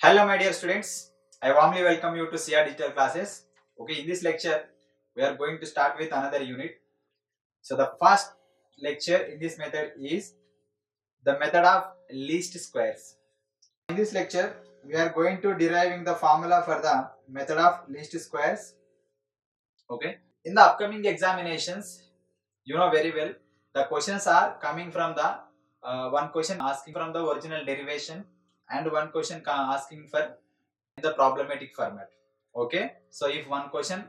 Hello my dear students, I warmly welcome you to CR Digital Classes. Okay, in this lecture, we are going to start with another unit. So the first lecture in this method is the method of least squares. In this lecture, we are going to deriving the formula for the method of least squares. Okay, in the upcoming examinations, you know very well, the questions are coming from the one question asking from the original derivation and one question asking for the problematic format. Okay, so if one question,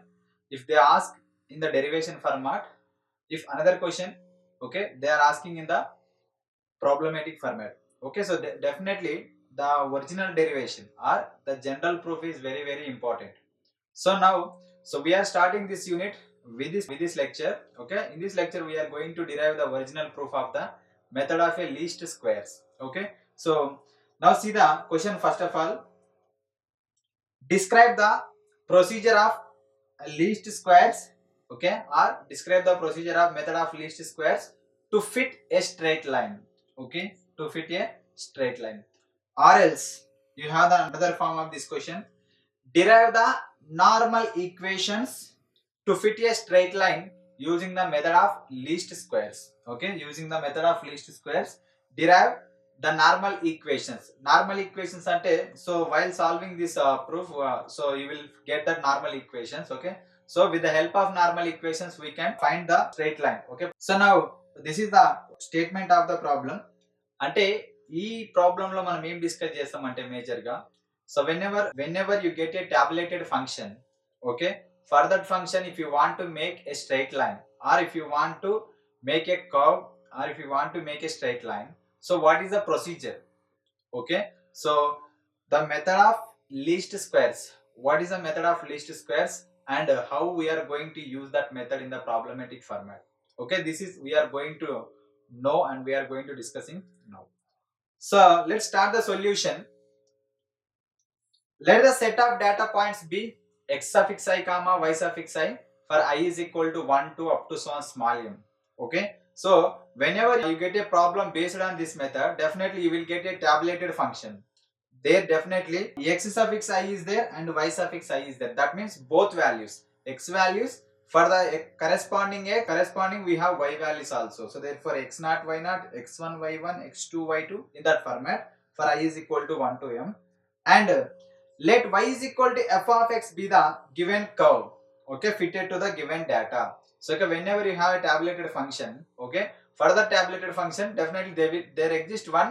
if they ask in the derivation format, if another question, okay, they are asking in the problematic format. Okay, so definitely the original derivation or the general proof is very important. So now, so we are starting this unit with this lecture. Okay, in this lecture we are going to derive the original proof of the method of a least squares. Okay, so now see the question. First of all, describe the procedure of least squares, okay, or describe the procedure of method of least squares to fit a straight line. Okay, to fit a straight line. Or else you have the another form of this question: derive the normal equations to fit a straight line using the method of least squares. Okay, using the method of least squares, derive the normal equations. Normal equations ante, so while solving this proof, so you will get the normal equations. Okay, so with the help of normal equations we can find the straight line. Okay, so now this is the statement of the problem. అంటే ఈ problem లో మనం ఏం discuss చేస్తామంటే major గా, so whenever you get a tabulated function, okay, for that function if you want to make a straight line or if you want to make a curve or if you want to make a straight line, so what is the procedure? Okay, so the method of least squares, what is the method of least squares and how we are going to use that method in the problematic format. Okay, this is we are going to know and we are going to discussing now. So let's start the solution. Let the set of data points be x suffix I comma y suffix I for I is equal to 1 to up to so on small m. Okay, so whenever you get a problem based on this method, definitely you will get a tabulated function. There definitely x suffix I is there and y suffix I is there. That means both values, x values for the corresponding a corresponding we have y values also. So therefore x naught y naught, x1 y1, x2 y2 in that format for I is equal to 1 to m. And let y is equal to f of x be the given curve, okay, fitted to the given data. So okay, whenever you have a tabulated function, okay, for the tabulated function definitely there exists one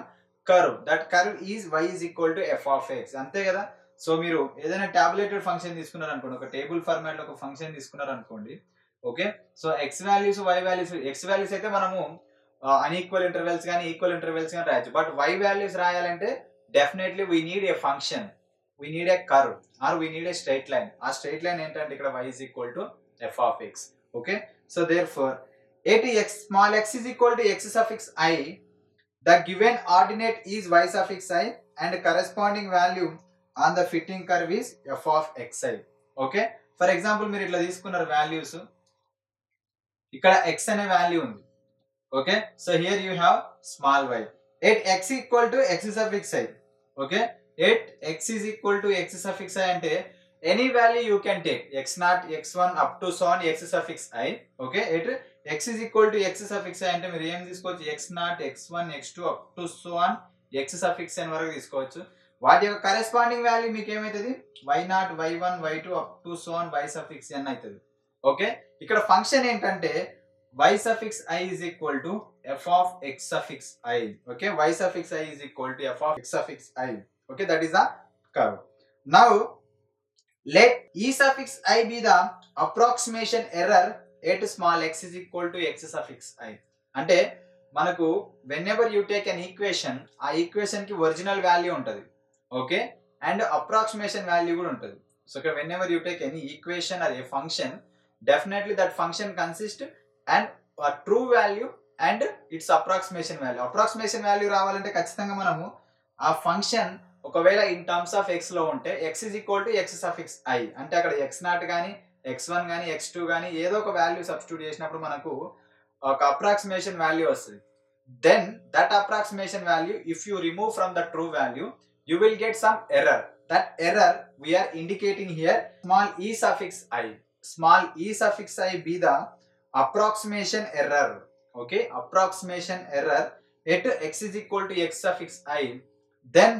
curve. That curve is y is equal to f of x. అంతే కదా. So మీరు ఏదైనా టాబులేటెడ్ function తీసుకున్నారు అనుకోండి, ఒక table format లో ఒక function తీసుకున్నారు అనుకోండి. Okay, so x values y values, x values అయితే మనము అన్ఈక్వల్ ఇంటర్వెల్స్ కానీ ఈక్వల్ ఇంటర్వెల్స్ కానీ రాయొచ్చు. బట్ వై వాల్యూస్ రాయాలంటే definitely we need a function, we need a curve or we need a straight line. ఆ straight line ఏంటంటే ఇక్కడ y is equal to f of x. Okay, so therefore at x small x is equal to x suffix I, the given ordinate is y suffix I and corresponding value on the fitting curve is f of xi. Okay, for example మీరు ఇట్లా తీసుకున్నారు values, ఇక్కడ x అనే value ఉంది. Okay, so here you have small y at x equal to x suffix I. Okay, at x is equal to x suffix I అంటే any value you can take, x naught x1 up to so on x suffix I. Okay, at x is equal to x suffix I అంటే మీరు ఏం తీసుకోవచ్చు, x naught x1 x2 up to so on x suffix n వరకు తీసుకోవచ్చు. వాటి యొక్క corresponding value మీకు ఏమవుతుంది, y naught y1 y2 up to so on y suffix n అవుతుంది. ఓకే, ఇక్కడ ఫంక్షన్ ఏంటంటే y suffix I is equal to f of x suffix I. Okay, y suffix I is equal to f of x suffix I. Okay, that is the curve. Now let e suffix I be the approximation error at small x is equal to x suffix I. అంటే మనకు whenever you take an equation, ఆ equation కి original value ఉంటుంది. Okay, and approximation value కూడా ఉంటుంది. So ఇక్కడ whenever you take any equation or a function, definitely that function consists and a true value and its approximation value. Approximation value రావాలంటే ఖచ్చితంగా మనము ఆ ఫంక్షన్ ఒకవేళ ఇన్ టర్మ్స్ ఆఫ్ ఎక్స్ లో ఉంటే x is equal to x suffix I అంటే అక్కడ x not కానీ x1 కానీ x2 కానీ ఏదో ఒక వాల్యూ సబ్స్టిట్యూట్ చేసినప్పుడు మనకు ఒక అప్రాక్సిమేషన్ వాల్యూ వస్తుంది. Then that approximation value if you remove from the true value, you will get some error. that error we are indicating here small e suffix I. Small e suffix I be the approximation error. Okay, approximation error at x is equal to x suffix I. Then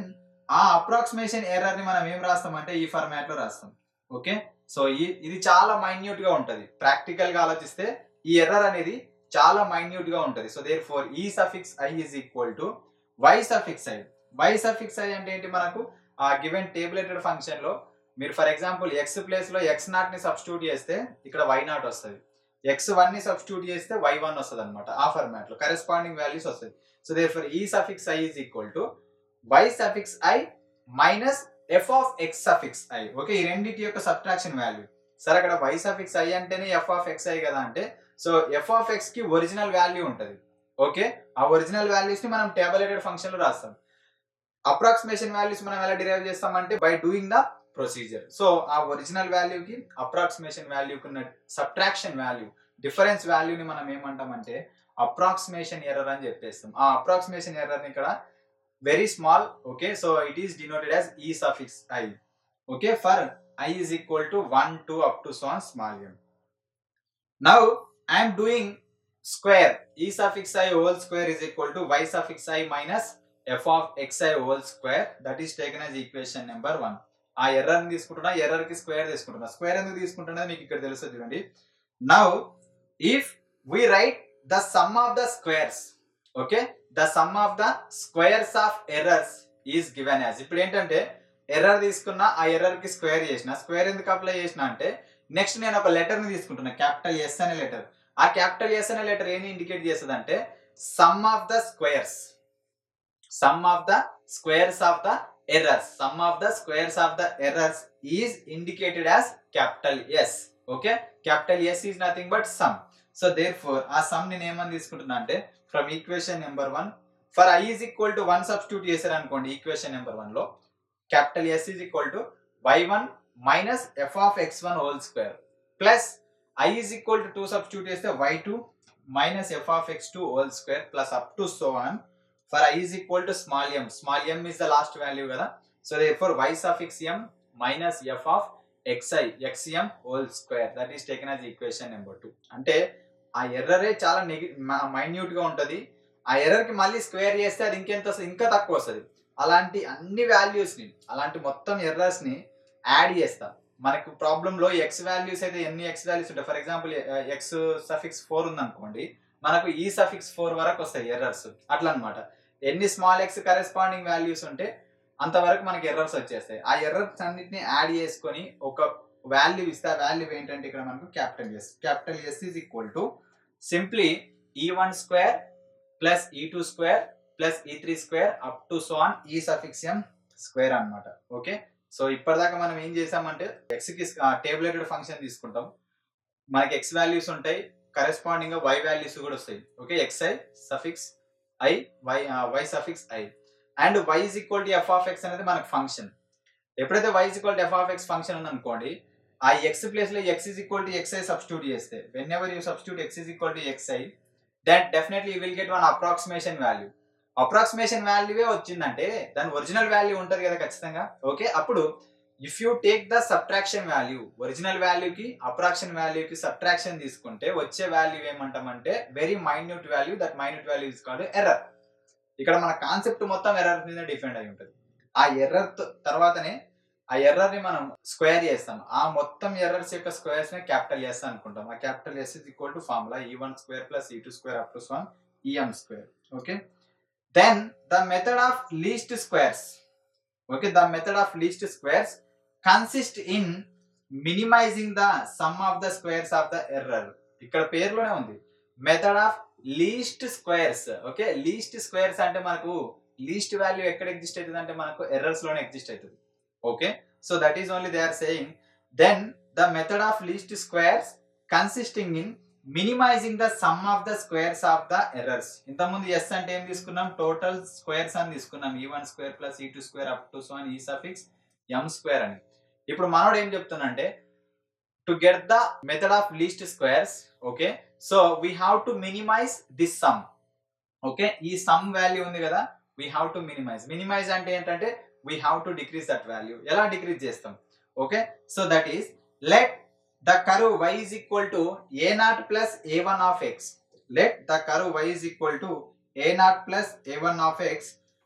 ఆ approximation error ని మనం ఏం రాస్తామంటే ఈ format లో రాస్తాం. Okay, so ఇది చాలా minute గా ఉంటది. ప్రాక్టికల్ గా ఆలోచిస్తే ఈ ఎర్రర్ అనేది చాలా మైన్యూట్ గా ఉంటది. So therefore e suffix i is equal to y suffix i. Y suffix i అంటే ఏంటి, మనకు ఆ గివెన్ టేబులేటెడ్ ఫంక్షన్ లో మీరు ఫర్ ఎగ్జాంపుల్ ఎక్స్ ప్లేస్ లో ఎక్స్ నాట్ ని సబ్స్టిట్యూట్ చేస్తే ఇక్కడ వై నాట్ వస్తుంది, ఎక్స్ వన్ ని సబ్స్టిట్యూట్ చేస్తే వై వన్ వస్తుంది అనమాట. ఆ ఫార్మాట్ లో కరెస్పాండింగ్ వాల్యూస్ వస్తాయి. So therefore e suffix i is equal to y suffix I minus f of x suffix I. Okay, ఈ రెండింటి యొక్క సబ్ట్రాక్షన్ వాల్యూ. సరే, అక్కడ y suffix I అంటేనే f of x I కదా అంటే, సో f of x కి original value ఉంటది. ఓకే, ఆ ఒరిజినల్ వాల్యూస్ ని మనం టేబులేటెడ్ ఫంక్షన్ లో రాస్తాం. అప్రాక్సిమేషన్ వాల్యూస్ మనం ఎలా డిరైవ్ చేస్తామంటే by doing the procedure. So ఆ ఒరిజినల్ వాల్యూకి అప్రాక్సిమేషన్ వాల్యూకి ఉన్న సబ్ట్రాక్షన్ వాల్యూ, డిఫరెన్స్ వాల్యూని మనం ఏమంటామంటే అప్రాక్సిమేషన్ ఎర్రర్ అని చెప్పేస్తాం. ఆ అప్రాక్సిమేషన్ ఎర్రర్ ని ఇక్కడ very small. Okay, so it is denoted as e suffix I. Okay, for I is equal to 1 2 up to so on small m. Now I am doing square. E suffix I whole square is equal to y suffix I minus f of xi whole square. That is taken as equation number 1. ఆ error ని తీసుకుంటున్నా, error కి square తీసుకుంటున్నా. Square ఎందుకు తీసుకుంటున్నా మీకు ఇక్కడ తెలుస్తుంది చూడండి. Now if we write the sum of the squares, okay, the sum of the squares of errors is given as. ఇప్పుడు ఏంటంటే ఎర్రర్ తీసుకున్నా, ఆ ఎర్రర్ కి స్క్వేర్ చేసిన. స్క్వేర్ ఎందుకు అప్లై చేసిన అంటే నెక్స్ట్ నేను ఒక లెటర్ ని తీసుకుంటున్నా, క్యాపిటల్ ఎస్ అనే లెటర్. ఆ క్యాపిటల్ ఎస్ అనే లెటర్ ఏని ఇండికేట్ చేస్తుంది అంటే sum of the squares, sum of the squares of the errors. Sum of the squares of the errors is indicated as capital yes. Okay, capital s is nothing but sum. So therefore ఆ sum నేను ఏమని తీసుకుంటున్నా అంటే from equation number 1 for i is equal to 1 substitute చేశారు అనుకోండి equation number 1 లో, capital s is equal to y1 minus f of x1 whole square plus i is equal to 2 substitute చేస్తే y2 minus f of x2 whole square plus up to so on for i is equal to small m. Small m is the last value కదా. So therefore y suffix m minus f of xi xm whole square. That is taken as equation number 2. అంటే ఆ ఎర్రరే చాలా minute గా ఉంటది. ఆ error కి మళ్ళీ square చేస్తే అది ఇంకా తక్కువ వస్తుంది. అలాంటి అన్ని వాల్యూస్ ని, అలాంటి మొత్తం ఎర్రర్స్ ని యాడ్ చేస్తాం. మనకు ప్రాబ్లం లో ఎక్స్ వాల్యూస్ అయితే ఎన్ని ఎక్స్ వాల్యూస్ ఉంటాయి, ఫర్ ఎగ్జాంపుల్ ఎక్స్ సఫిక్స్ 4 ఉంది అనుకోండి, మనకు ఈ సఫిక్స్ 4 వరకు వస్తాయి ఎర్రర్స్. అట్లా అనమాట. ఎన్ని స్మాల్ ఎక్స్ కరెస్పాండింగ్ వాల్యూస్ ఉంటే అంతవరకు మనకి ఎర్రర్స్ వచ్చేస్తాయి. ఆ ఎర్రర్స్ అన్నిటిని యాడ్ చేసుకొని ఒక వాల్యూ ఇస్తే ఆ వాల్యూ ఏంటంటే ఇక్కడ మనకు capital s. Capital s is equal to simply e1 square plus e2 square plus e3 square up to so on e suffix m square అన్నమాట. ఓకే, సో ఇప్పటిదాకా మనం ఏం చేసామంటే ఎక్స్ కి టేబులేటెడ్ ఫంక్షన్ తీసుకుంటాం, మనకి ఎక్స్ వాల్యూస్ ఉంటాయి, corresponding గా వై వాల్యూస్ కూడా వస్తాయి. Okay, xi suffix i y suffix i and y is equal to f of x అనేది మనకి ఫంక్షన్. ఎప్పుడైతే y is equal to f of x function ఉంది అనుకోండి, ఆ x ప్లేస్ లో x is equal to xi substitute చేస్తే, whenever you substitute x is equal to xi, that definitely you will get one approximation value. Approximation వాల్యూవే వచ్చిందంటే దాని original value ఉంటది కదా ఖచ్చితంగా. ఓకే, అప్పుడు if you take the subtraction value, original వాల్యూకి approximation వాల్యూకి సబ్ట్రాక్షన్ తీసుకుంటే వచ్చే వాల్యూ ఏమంటామంటే very minute value. That minute value is called error. ఇక్కడ మన కాన్సెప్ట్ మొత్తం ఎర్రర్ మీద డిపెండ్ అయి ఉంటుంది. ఆ ఎర్రర్ తర్వాతనే ఆ ఎర్రర్ ని మనం స్క్వేర్ చేస్తాం. ఆ మొత్తం ఎర్రర్స్ యొక్క స్క్వేర్స్ ని క్యాపిటల్ ఎస్ అనుకుంటాం. ఆ capital s is equal to formula e1 square plus e2 square up to so on em square. Okay, then the method of least squares. Okay, the method of least squares consist in minimising the sum of the squares of the error. ఇక్కడ పేరులోనే ఉంది method of least squares. Okay, least squares అంటే మనకు least value ఎక్కడ exist అవుతుంది అంటే మనకు errors లోనే ఎగ్జిస్ట్ అవుతుంది. Okay, so that is only they are saying then the method of least squares consisting in minimising the sum of the squares of the errors. ఇంతకుముందు S అంటే ఏం తీసుకున్నాం, టోటల్ స్క్వేర్స్ అని తీసుకున్నాం, e1 square plus e2 square up to so on e suffix m square అని. ఇప్పుడు మనోడు ఏం చెప్తున్నంటే to get the method of least squares, okay, so we have to minimise this some. Okay, ఈ sum value ఉంది కదా, we have to minimize. Minimize అంటే ఏంటంటే we have to decrease that value. ఎలా decrease చేస్తాం? Okay, so that is, let the curve y is equal to a0 plus a1 of x. Let the curve y is equal to a0 plus a1 of x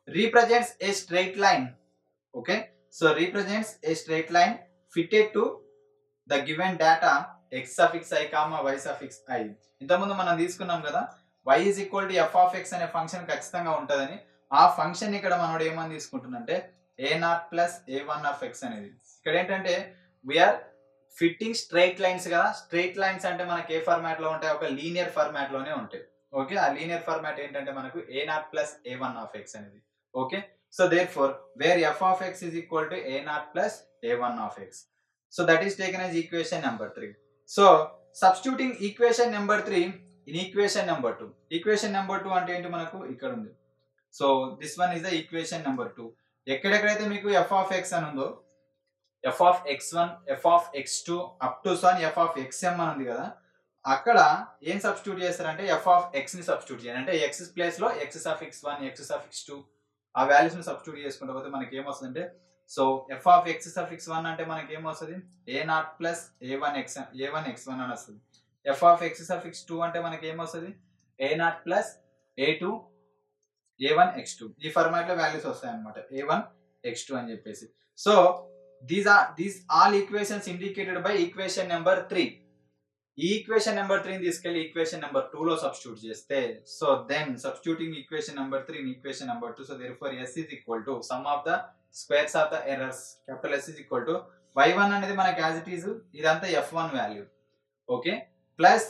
represents a straight line. Okay, so represents a straight line fitted to the given data x suffix i comma y suffix i. ఇంతకుముందు మనం తీసుకున్నాం కదా, y is equal to f of x అనే function ఖచ్చితంగా ఉంటుందని. ఆ function ఇక్కడ మనోడు ఏమని తీసుకుంటుందంటే a0 plus a1 of x అనేది. ఇక్కడ ఏంటంటే వీఆర్ ఫిట్టింగ్ స్ట్రైట్ లైన్స్ కదా. స్ట్రైట్ లైన్స్ అంటే మనకి ఏ ఫార్మాట్ లో ఉంటాయి? ఒక లీనియర్ ఫార్మాట్ లోనే ఉంటాయి. ఓకే, ఆ లీనియర్ ఫార్మాట్ ఏంటంటే మనకు a0 plus a1 of x అనేది. Okay, so therefore where f of x is equal to a0 plus a1 of x. So that is taken as equation number 3. So substituting equation number 3 in equation number 2. Equation number 2 అంటే ఏంటి మనకు ఇక్కడ ఉంది. So this one is the equation number 2. ఎక్కడెక్కడైతే మీకు f of x అని ఉందో, f of x1, f of x2 up to son f of xm అని ఉంది కదా, అక్కడ ఏం సబ్స్టిట్యూట్ చేస్తారంటే f of x ని సబ్స్టిట్యూట్ చేయాలి. అంటే x ప్లేస్ లో x suffix 1, x suffix 2 ఆ వాల్యూస్ ని సబ్స్టిట్యూట్ చేసుకుంటూ పోతే మనకి ఏమొస్తుందంటే, so f of x suffix 1 అంటే మనకి ఏమొస్తుంది? a0 plus a1 x1 అని వస్తుంది. f of x suffix 2 అంటే మనకి ఏమొస్తుంది? a0 plus a2 a1 x2. ఈ ఫార్మాట్ లో వాల్యూస్ వస్తాయి అన్నమాట, a1 x2 అని చెప్పేసి. So these all equations indicated by equation number 3. ఈ ఈక్వేషన్ నెంబర్ 3 ని తీసుకెళ్లి ఈక్వేషన్ నెంబర్ 2 లో సబ్స్టిట్యూట్ చేస్తే, so then substituting equation number 3 in equation number 2, so therefore s is equal to sum of the squares of the errors. Capital S is equal to y1 అనేది మనకి as it is ఇదంతా f1 వాల్యూ. Okay, plus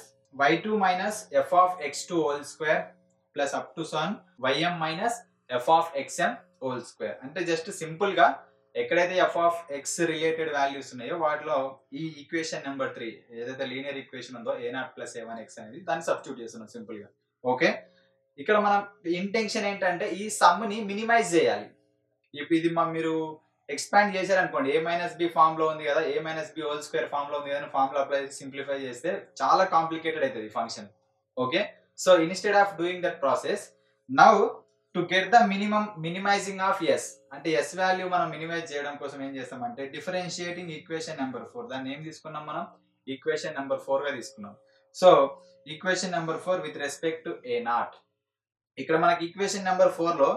y2 minus f of x2 whole square plus up to so on ym minus f of xm whole square. అంటే just simple గా ఎక్కడైతే f of x related values ఉన్నాయో వాటిలో ఈ equation number 3 ఏదైతే linear equation ఉందో a0 plus a1 x అనేది దాన్ని సబ్స్టిట్యూట్ చేస్తున్నాం సింపుల్ గా. ఓకే, ఇక్కడ మనం ఇంటెన్షన్ ఏంటంటే ఈ సమ్ ని మినిమైజ్ చేయాలి. ఇప్పుడు ఇది మీరు ఎక్స్పాండ్ చేశారనుకోండి, a మైనస్ బి ఫామ్ లో ఉంది కదా, a minus b whole square form లో ఉంది కదా, ఫామ్ లో అప్లై చేసి సింప్లిఫై చేస్తే చాలా కాంప్లికేటెడ్ అవుతుంది function. Okay, so instead of doing that process, now to get the minimising of s అంటే s వాల్యూ మనం మినిమైజ్ చేయడం కోసం ఏం చేస్తామంటే డిఫరెన్షియేటింగ్ ఈక్వేషన్ నెంబర్ 4, దాన్ని ఏం తీసుకున్నాం మనం? ఈక్వేషన్ నెంబర్ 4 గా తీసుకున్నాం. So equation number 4 with respect to a0. ఇక్కడ మనకి ఈక్వేషన్ నెంబర్ 4 లో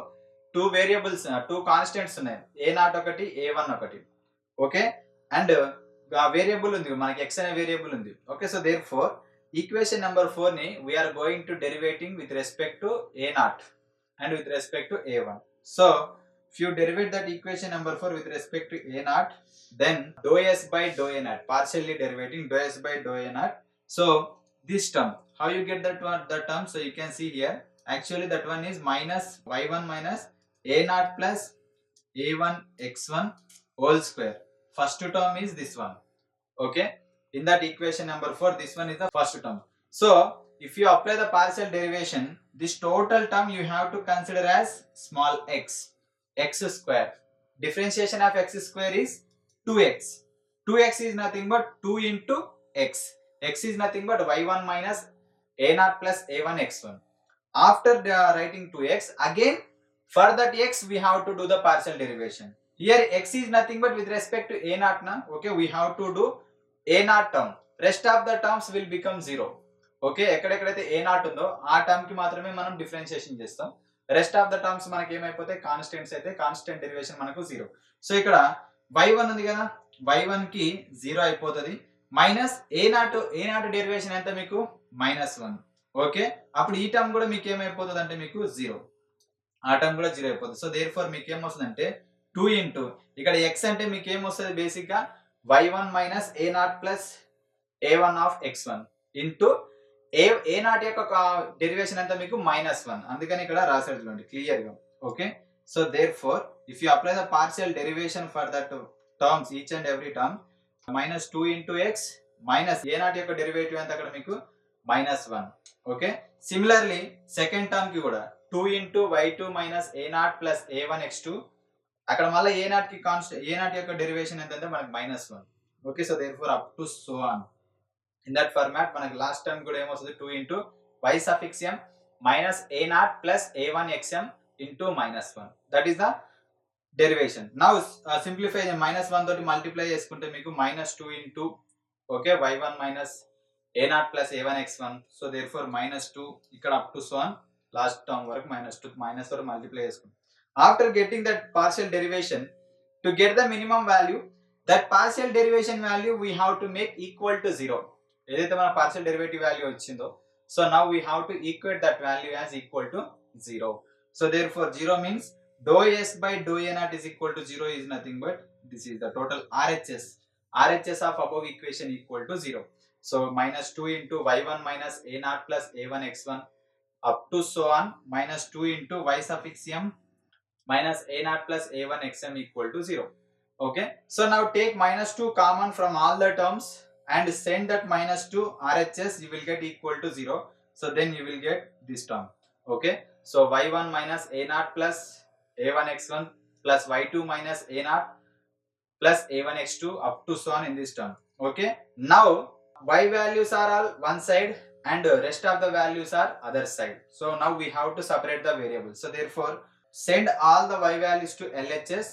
2 వేరియబుల్స్ 2 కాన్స్టెంట్స్ ఉన్నాయి, a0 ఒకటి a1 ఒకటి. ఓకే, అండ్ ఆ వేరియబుల్ ఉంది మనకి x అనే వేరియబుల్ ఉంది. Okay, so therefore equation number 4 ని we are going to derivating with respect to a0 and with respect to a1. So if you derivate that equation number 4 with respect to a0, then dou s by dou a0, partially derivating dou s by dou a0. So this term, how you get that one, the term? So you can see here, actually that one is minus y1 minus a0 plus a1 x1 whole square. First term is this one. Okay, in that equation number 4, this one is the first term. So if you apply the partial derivation, this total term you have to consider as small x square. Differentiation of x square is 2x. 2x is nothing but 2 into x. X is nothing but y1 minus a0 plus a1 x1. After writing 2x, again for that x we have to do the partial derivation. Here x is nothing but with respect to a0 na. Okay, we have to do a0 term. Rest of the terms will become 0. Okay, ఎక్కడెక్కడైతే a0 ఉందో ఆ term కి మాత్రమే మనం differentiation చేస్తాం. Rest of the terms మనకి ఏమైపోతాయి? Constants అయితే constant derivation మనకు 0. సో ఇక్కడ y1 ఉంది కదా, y1 కి 0 అయిపోతుంది. మైనస్ a0 డెరివేషన్ ఎంత మీకు? -1. ఓకే, అప్పుడు ఈ టర్మ్ కూడా మీకు ఏమైపోతుంది అంటే మీకు 0, ఆ టర్మ్ కూడా 0 అయిపోతుంది. సో దేర్ఫోర్ మీకు ఏమొస్తుంది 2 ఇంటూ ఇక్కడ x అంటే మీకు ఏమొస్తుంది బేసిక్ గా y1 minus a0 plus a1 of x1 into a0 యొక్క డెరివేషన్ అంతా మీకు -1. అందుకని ఇక్కడ రాశారు చూడండి క్లియర్ గా. Okay, so therefore if you apply the partial derivation for that terms, each and every term, -2 into x minus a0 యొక్క derivative ఎంత అక్కడ మీకు -1. ఓకే, సిమిలర్లీ సెకండ్ టర్మ్ కి కూడా 2 into y2 minus a0 plus a1 x2, అక్కడ మళ్ళీ a0 కి constant, a0 యొక్క డెరివేషన్ ఎంత అంటే మనకి -1. Okay, so therefore up to so on. In that format మనకి లాస్ట్ టర్మ్ కూడా ఏమొస్తుంది 2 into y suffix m minus a0 plus a1 xm into -1. That is the derivation. Now simplify minus 1 తోటి multiply చేసుకుంటే మీకు minus 2 into okay y1 minus a0 plus a1 x1. So therefore minus 2 ఇక్కడ up to so on last term వరకు minus 2 minus తోటి multiply చేసుకుంటాం. After getting that partial derivation, to get the minimum value, that partial derivation value we have to make equal to 0. ఏదైతే మన partial derivative value వచ్చిందో, so now we have to equate that value as equal to 0. So therefore 0 means dou s by dou a naught is equal to 0 is nothing but this is the total RHS. RHS of above equation equal to 0. So minus 2 into y1 minus a naught plus a1 x1 up to so on minus 2 into y suffix m minus a naught plus a1 xm equal to 0. Okay. So now take minus 2 common from all the terms and send that minus 2 RHS, you will get equal to 0. So then you will get this term. Okay. So y1 minus a naught plus a1 x1 plus y2 minus a naught plus a1 x2 up to so on in this term. Okay. Now y values are all one side and rest of the values are other side. So now we have to separate the variables. So therefore send all the y values to LHS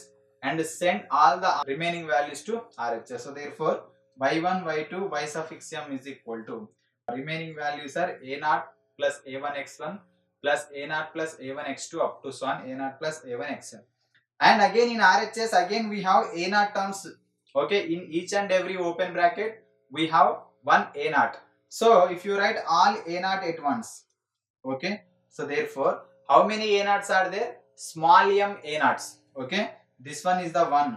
and send all the remaining values to RHS. So therefore y1 y2 y suffix m is equal to remaining values are a0 plus a1 x1 plus a0 plus a1 x2 up to so on a0 plus a1 xm. And again in RHS again we have a0 terms. Okay, in each and every open bracket we have one a0. So if you write all a0 at once, okay, so therefore how many a0s are there? Small m a0s. Okay, this one is the 1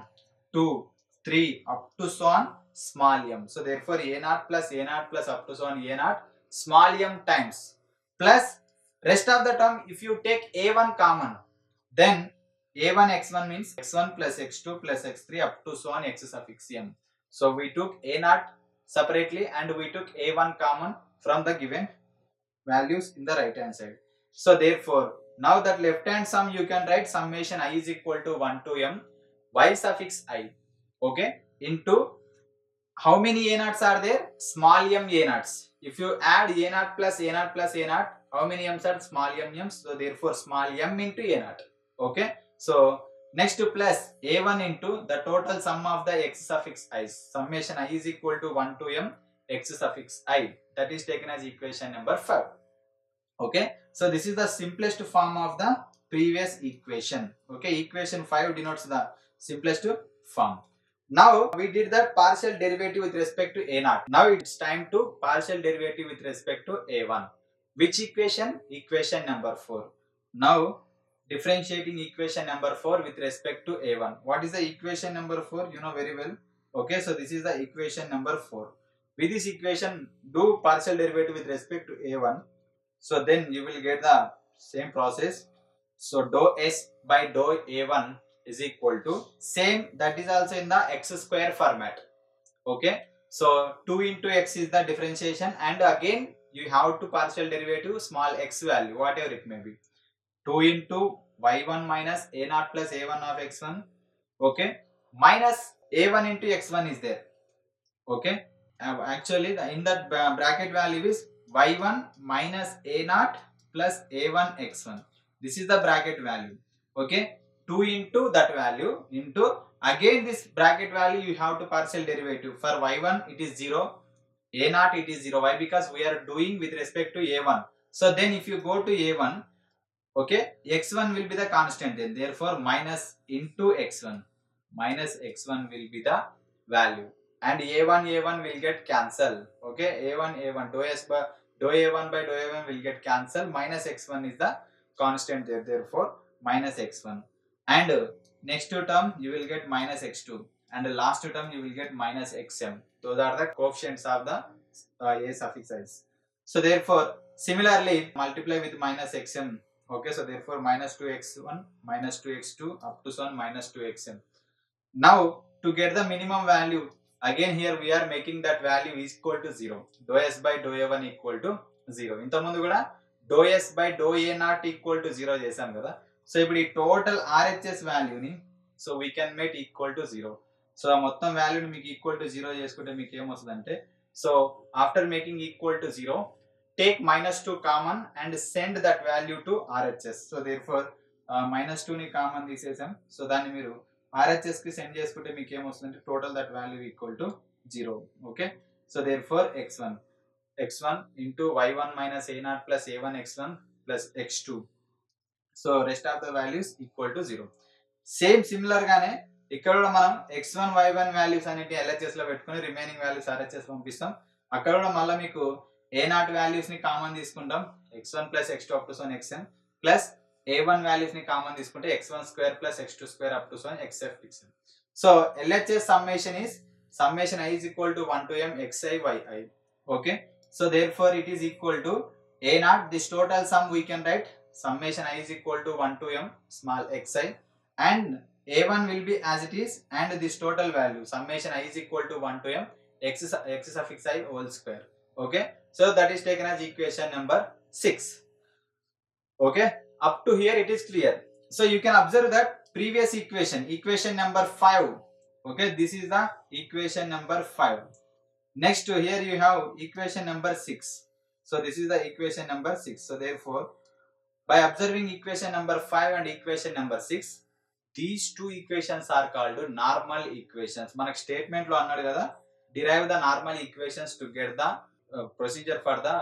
2 3 up to so on small m. So therefore a0 plus up to so on a0 small m times plus rest of the term. If you take a1 common, then a1 x1 means x1 plus x2 plus x3 up to so on x suffix m. So we took a0 separately and we took a1 common from the given values in the right hand side. So therefore now that left hand sum you can write summation I is equal to 1 to m y suffix I, okay, into how many a0s are there? Small m a0s. If you add a0 plus a0 plus a0, how many m's are? Small m m's. So therefore small m into a0. Okay. So next plus a1 into the total sum of the x suffix I. Summation I is equal to 1 to m x suffix I. That is taken as equation number 5. Okay. So this is the simplest form of the previous equation. Okay. Equation 5 denotes the simplest form. Now we did that partial derivative with respect to a0. Now it's time to partial derivative with respect to a1. Which equation? Equation number 4. Now differentiating equation number 4 with respect to a1. What is the equation number 4? You know very well. Okay, so this is the equation number 4. With this equation do partial derivative with respect to a1. So then you will get the same process. So dou s by dou a1 is equal to same, that is also in the x square format. Okay, so 2 into x is the differentiation and again you have to partial derivative small x value whatever it may be. 2 into y1 minus a0 plus a1 of x1, okay, minus a1 into x1 is there. Okay, actually in that bracket value is y1 minus a0 plus a1 x1. This is the bracket value. Okay, 2 into that value into again this bracket value you have to partial derivative. For y1 it is 0, a0 it is 0. Why? Because we are doing with respect to a1. So then if you go to a1, okay, x1 will be the constant then, therefore minus into x1, minus x1 will be the value and a1 will get cancelled. Okay, a1 dou s by dou a1 by dou a1 will get cancelled, minus x1 is the constant there, therefore minus x1 and next term you will get minus x2 and the last term you will get minus xm. Those are the coefficients of the a suffix i's. So therefore similarly multiply with minus xm. Okay, so therefore minus 2x1 minus 2x2 up to so on minus 2xm. Now to get the minimum value, again here we are making that value is equal to 0. Dou s by dou a1 equal to 0. ఇంత ముందు కూడా dou s by dou a0 equal to 0 చేసాం కదా. So ఇప్పుడు ఈ total RHS వాల్యూని so we can make equal to 0. So ఆ మొత్తం వాల్యూని మీకు ఈక్వల్ టు 0 చేసుకుంటే మీకు ఏమొస్తుంది అంటే, so after making equal to 0 take minus 2 common and send that value to RHS. So therefore -2ని కామన్ తీసేసాం. సో దాన్ని మీరు RHS కి సెండ్ చేసుకుంటే మీకు ఏమొస్తుందంటే total that value equal to 0. Okay, so therefore x1 into y1 minus a0 plus a1 x1 plus x2. So rest of the values equal to 0. Same similar గానే ఇక్కడ కూడా మనం x1 y1 వాల్యూస్ అన్నిటి LHS లో పెట్టుకుని remaining values RHS పంపిస్తాం. అక్కడ కూడా మళ్ళీ మీకు a0 వాల్యూస్ ని కామన్ తీసుకుంటాం, x1 plus x2 up to xn plus a1 values ని కామన్ తీసుకుంటే x1 square plus x2 square up to xn. So LHS summation I is equal to 1 to m xi yi. Okay, so therefore it is equal to a0, this total sum we can write summation I is equal to 1 to m small xi, and a1 will be as it is, and this total value summation I is equal to 1 to m x suffix I whole square. Okay, so that is taken as equation number 6. Okay, up to here it is clear. So you can observe that previous equation number 5. Okay, this is the equation number 5. Next here you have equation number 6. So this is the equation number 6. So therefore by observing equation number 5 and equation number 6, these two equations are called normal equations. మనకి statement లో అన్నాడు కదా, derive the normal equations to get the procedure for the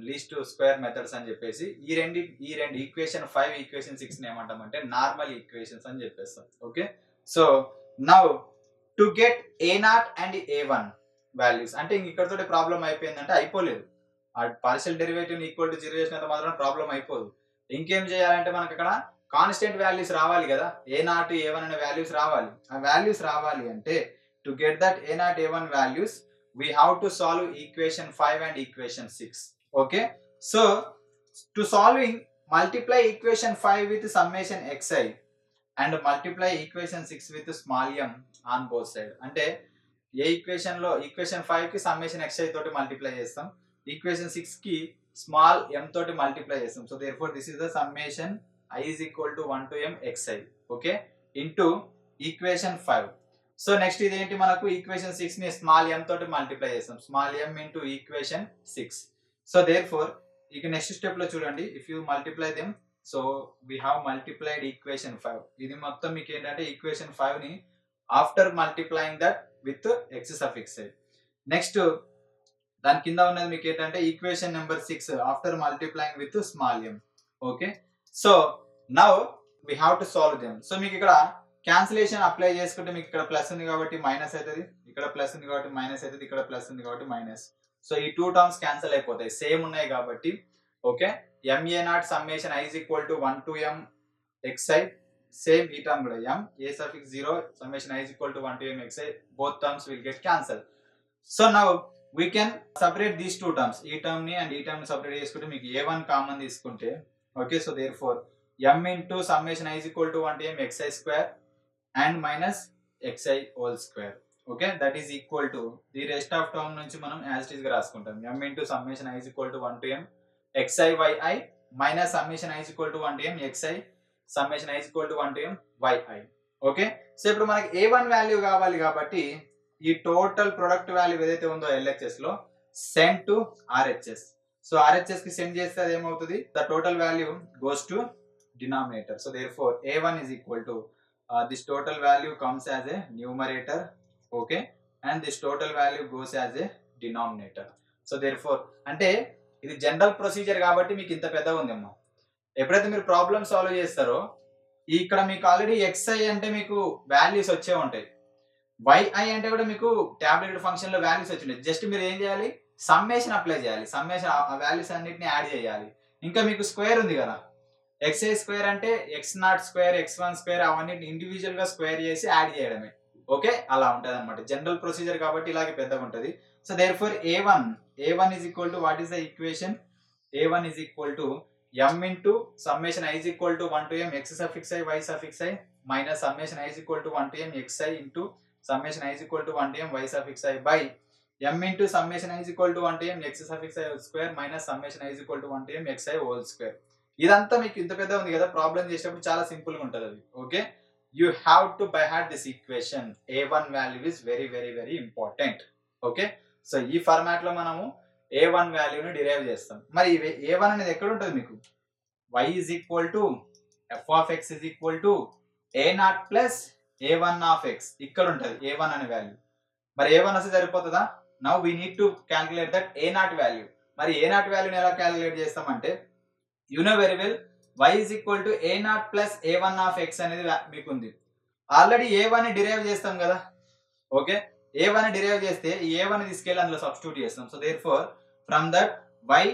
least square methods అని చెప్పేసి ఈ రెండు equation 5 equation 6 ని ఏమంటామంటే నార్మల్ ఈక్వేషన్స్ అని చెప్పేస్తాం. Okay, so now to get a0 and a1 values అంటే ఇక్కడతో ప్రాబ్లం అయిపోయిందంటే అయిపోలేదు. ఆ పార్షియల్ డెరివేటివ్ ఈక్వల్ టు 0 చేసినంత మాత్రం ప్రాబ్లం అయిపోదు. ఇంకేం చేయాలంటే మనకి అక్కడ కాన్స్టెంట్ వాల్యూస్ రావాలి కదా, a0 a1 అనే వాల్యూస్ రావాలి. ఆ వాల్యూస్ రావాలి అంటే to get that a0 a1 values we have to solve equation 5 and equation 6. Okay, so to solving, multiply equation 5 with summation xi and multiply equation 6 with small m on both side. అంటే ఏ equation లో equation 5 కి summation xi తోటి multiply చేస్తాం, equation 6 కి small m తోటి multiply చేస్తాం. So therefore this is the summation I is equal to 1 to m xi. Okay, into equation 5. So next ఇదేంటి, మనకు ఈక్వేషన్ 6 ని స్మాల్ m తోటి మల్టిప్లై చేస్తాం, small m into equation 6. So therefore ఇక next step లో చూడండి, if you multiply them, so we have multiplied equation 5. ఇది మొత్తం మీకు ఏంటంటే ఈక్వేషన్ 5 ని after multiplying that with x suffix I. Next దాని కింద ఉన్నది మీకు ఏంటంటే equation number 6 after multiplying with small m. Okay, so now we have to solve them. So మీకు ఇక్కడ క్యాన్సిలేషన్ అప్లై చేసుకుంటే మీకు ఇక్కడ ప్లస్ ఉంది కాబట్టి మైనస్ అవుతుంది, ఇక్కడ ప్లస్ ఉంది కాబట్టి మైనస్ అవుతుంది, ఇక్కడ ప్లస్ ఉంది కాబట్టి మైనస్. సో ఈ టూ టర్మ్స్ క్యాన్సిల్ అయిపోతాయి, సేమ్ ఉన్నాయి కాబట్టి. Okay, ma0 summation I is equal to 1 to m xi, same ఈ టర్మ్ కూడా m a suffix 0 summation I is equal to 1 to m xi, both terms will get cancelled. So now we can separate these two terms, ఈ term ని and ఈ term ని separate చేసుకుంటే మీకు a1 common తీసుకుంటే, okay, so therefore m into summation I is equal to 1 to m xi square and minus xi whole square. Okay, that is equal to the rest of term నుంచి మనం as it is గా రాసుకుంటాం, m into summation I is equal to 1 to m xi yi minus summation I is equal to 1 to m xi summation I is equal to 1 to m yi. Okay, so ఇప్పుడు మనకి a1 value కావాలి కాబట్టి ఈ total product value ఏదైతే ఉందో LHS లో send to RHS. So RHS కి send చేస్తే అది ఏమవుతుంది, the total value goes to denominator. So therefore a1 is equal to this total value comes as a numerator. Okay, and this total value goes as a denominator. So therefore అంటే ఇది general procedure కాబట్టి మీకు ఇంత పెద్దగా ఉందమ్మా. ఎప్పుడైతే మీరు problem solve చేస్తారో ఇక్కడ మీకు ఆల్రెడీ xi అంటే మీకు వాల్యూస్ వచ్చే ఉంటాయి, yi అంటే కూడా మీకు టాబ్లెటెడ్ ఫంక్షన్ లో వాల్యూస్ వచ్చి ఉంటాయి. జస్ట్ మీరు ఏం చేయాలి, సమ్మేషన్ అప్లై చేయాలి, సమ్మేషన్ ఆ వాల్యూస్ అన్నిటిని యాడ్ చేయాలి. ఇంకా మీకు స్క్వేర్ ఉంది కదా, xi స్క్వేర్ అంటే x0 స్క్వేర్ x1 స్క్వేర్ అవన్నీ ఇండివిజువల్ గా స్క్వేర్ చేసి యాడ్ చేయడమే. ఓకే, అలా ఉంటది అనమాట, జనరల్ ప్రొసీజర్ కాబట్టి ఇలాగే పెద్దగా ఉంటది. So therefore a1 is equal to what is the equation, a1 is equal to m into summation I is equal to 1 to m x suffix i y suffix i minus summation I is equal to 1 to m xi into summation I is equal to 1 to m y suffix i by m into summation I is equal to 1 to m x suffix i whole square minus summation I is equal to 1 to m xi whole square. ఇదంతా మీకు ఇంత పెద్ద ఉంది కదా, problem చేసేటప్పుడు చాలా simple గా ఉంటది అది. Okay, you have to buy heart this equation, a1 value is very very very important. Okay, so ఈ ఫార్మాట్ లో మనము a1 వాల్యూని డిరైవ్ చేస్తాం. మరి a1 అనేది ఎక్కడ ఉంటుంది మీకు, y is equal to f of x is equal to a0 plus a1 of x. ఇక్కడ ఉంటుంది a1 అనే వాల్యూ. మరి a1 వస్తే సరిపోతుందా? Now we need to calculate that a0 value. మరి a0 వాల్యూని ఎలా క్యాలిక్యులేట్ చేస్తామంటే you know very well y is equal to a0 plus a1 of x అనేది మీకు ఉంది. ఆల్రెడీ a1 ని డిరైవ్ చేస్తాం కదా. ఓకే, a1 ని డిరైవ్ చేస్తే ఈ a1 ని తీసుకెళ్ళి అందులో సబ్స్టిట్యూట్ చేస్తాం. So therefore from that y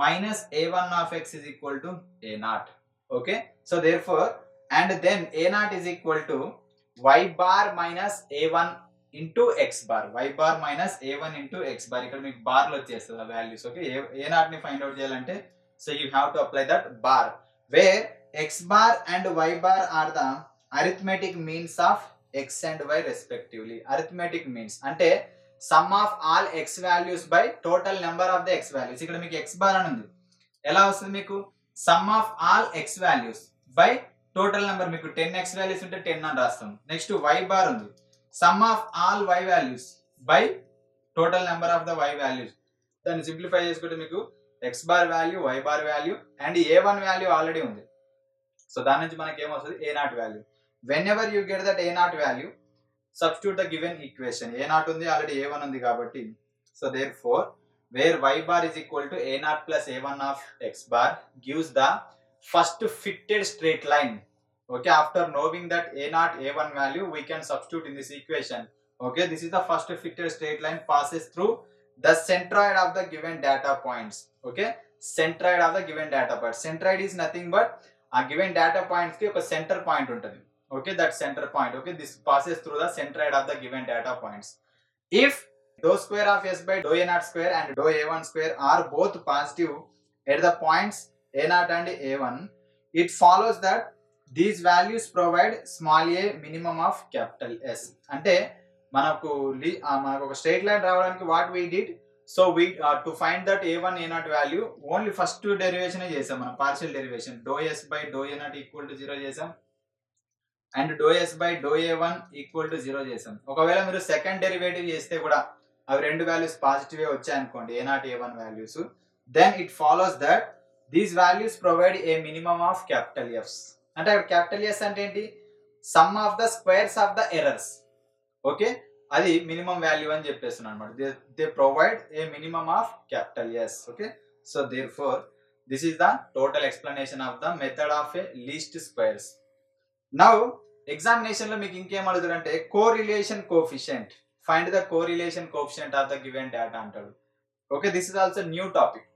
minus a1 of x is equal to a0. Okay, so therefore and then a0 is equal to y bar minus a1 into x bar. Y bar minus a1 into x bar. ఇక్కడ మీకు bar లో వచ్చేస్తుంది ఆ values. Okay, a0 ని find out చేయాలంటే so you have to apply that bar where x bar and y bar are the arithmetic means of x and y respectively. Arithmetic means అంటే sum of all x values by total number of the x values. ఇక్కడ మీకు x bar అని ఉంది. ఎలా వస్తుంది మీకు? sum of all x values by total number. మీకు 10x values ఉంటే 10 అని రాస్తాం. నెక్స్ట్ y bar ఉంది. sum of all y values by total number of the y values. దాన్ని సింప్లిఫై చేసుకుంటే మీకు x bar value, y bar value and a1 value already ఉంది. So దాని నుంచి మనకి ఏమొస్తుంది? a0 value. whenever you get that a0 value, substitute the given equation. a0 ఉంది, already a1 ఉంది కాబట్టి so therefore where y bar is equal to a0 plus a1 of x bar gives the first fitted straight line. Okay, after knowing that a0 a1 value we can substitute in this equation. Okay, this is the first fitted straight line passes through the centroid of the given data points. Okay, centroid of the given data points. Centroid is nothing but a given data points ki oka center point untadi. Okay, that center point. Okay, this passes through the centroid of the given data points. If dou square of s by dou a0 square and dou a1 square are both positive at the points a0 and a1, it follows that these values provide small a minimum of capital S. అంటే మనకు ఒక straight line రావడానికి what we did, so we to find that a1 a0 value only first derivation చేసాం మనం, partial derivation. Do s by do a0 equal to 0 చేసాం and do s by do a1 equal to 0 చేసాం. ఒకవేళ మీరు second derivative చేస్తే కూడా అవి రెండు వాల్యూస్ పాజిటివ్ వచ్చాయి అనుకోండి, a0 a1 values, then it follows that these values provide a minimum of capital Fs. అంటే అక్కడ క్యాపిటల్ ఎస్ అంటే ఏంటి? Sum of the squares of the errors. Okay, అది మినిమం వాల్యూ అని చెప్పేస్తున్నాను అనమాట. They provide a minimum of capital yes. Okay, so therefore this is the total explanation of the method of a least squares. Now examination లో మీకు ఇంకేం అడుగుతారంటే correlation coefficient. Find the correlation coefficient of the given data అంటాడు. Okay, this is also new topic.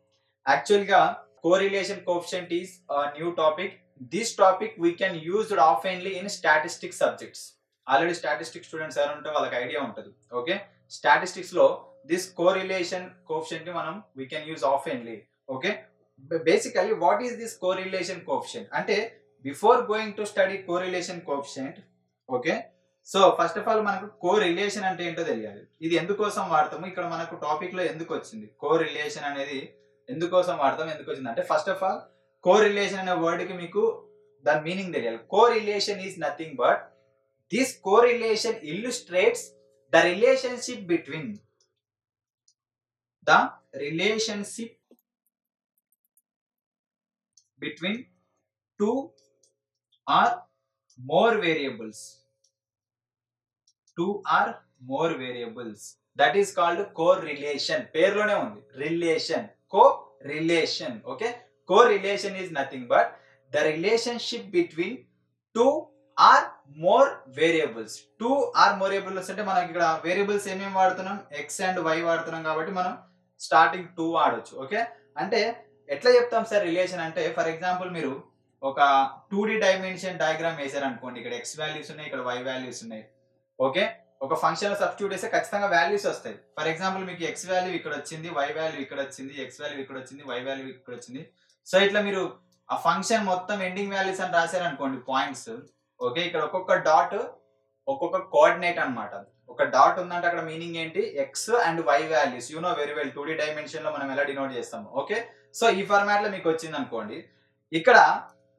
Actual గా correlation coefficient is new topic. This topic we can use it oftenly in statistics subjects. Already statistics students are unte వాళ్ళకి idea ఉంటుంది. Okay, statistics లో this correlation coefficient ని మనం we can use oftenly. Okay, basically what is this correlation coefficient అంటే before going to study correlation coefficient, okay, so first of all మనకు correlation అంటే ఏంటో తెలియాలి. ఇది ఎందుకోసం వాడతాము, ఇక్కడ మనకు టాపిక్ లో ఎందుకు వచ్చింది కోరిలేషన్ అనేది, ఎందుకోసం వాడతాం, ఎందుకు వచ్చింది అంటే ఫస్ట్ ఆఫ్ ఆల్ కోరిలేషన్ అనే వర్డ్ కి మీకు దాని మీనింగ్ తెలియాలి. Correlation is nothing but this correlation illustrates the relationship between two or more variables. Two or more variables. That is called correlation. పేరులోనే ఉంది relation, correlation. Okay, correlation is nothing but the relationship between two or more variables. Two or more variables అంటే మనకి ఇక్కడ variables ఏమేమి వాడుతున్నాం, x and y వాడుతున్నాం కాబట్టి మనం స్టార్టింగ్ 2 వాడొచ్చు. ఓకే, అంటే ఎట్లా చెప్తాం సార్ రిలేషన్ అంటే, ఫర్ ఎగ్జాంపుల్ మీరు ఒక 2D డైమెన్షన్ డయాగ్రామ్ వేసారు అనుకోండి, ఇక్కడ x వాల్యూస్ ఉన్నాయి, ఇక్కడ y వాల్యూస్ ఉన్నాయి. ఓకే, ఒక ఫంక్షన్ లో సబ్స్టిట్యూట్ చేస్తే ఖచ్చితంగా వాల్యూస్ వస్తాయి. ఫర్ ఎగ్జాంపుల్ మీకు x వాల్యూ ఇక్కడ వచ్చింది, y వాల్యూ ఇక్కడ వచ్చింది, x వాల్యూ ఇక్కడ వచ్చింది, y వాల్యూ ఇక్కడ వచ్చింది. సో ఇట్లా మీరు ఆ ఫంక్షన్ మొత్తం ఎండింగ్ వాల్యూస్ అని రాశారు అనుకోండి పాయింట్స్. ఓకే, ఇక్కడ ఒక్కొక్క డాట్ ఒక్కొక్క కోఆర్డినేట్ అన్నమాట. ఒక డాట్ ఉందంటే అక్కడ మీనింగ్ ఏంటి, x and y values. You know very well 2D dimension లో మనం ఎలా డినోట్ చేస్తాము. ఓకే, సో ఈ ఫార్మాట్ లో మీకు వచ్చింది అనుకోండి, ఇక్కడ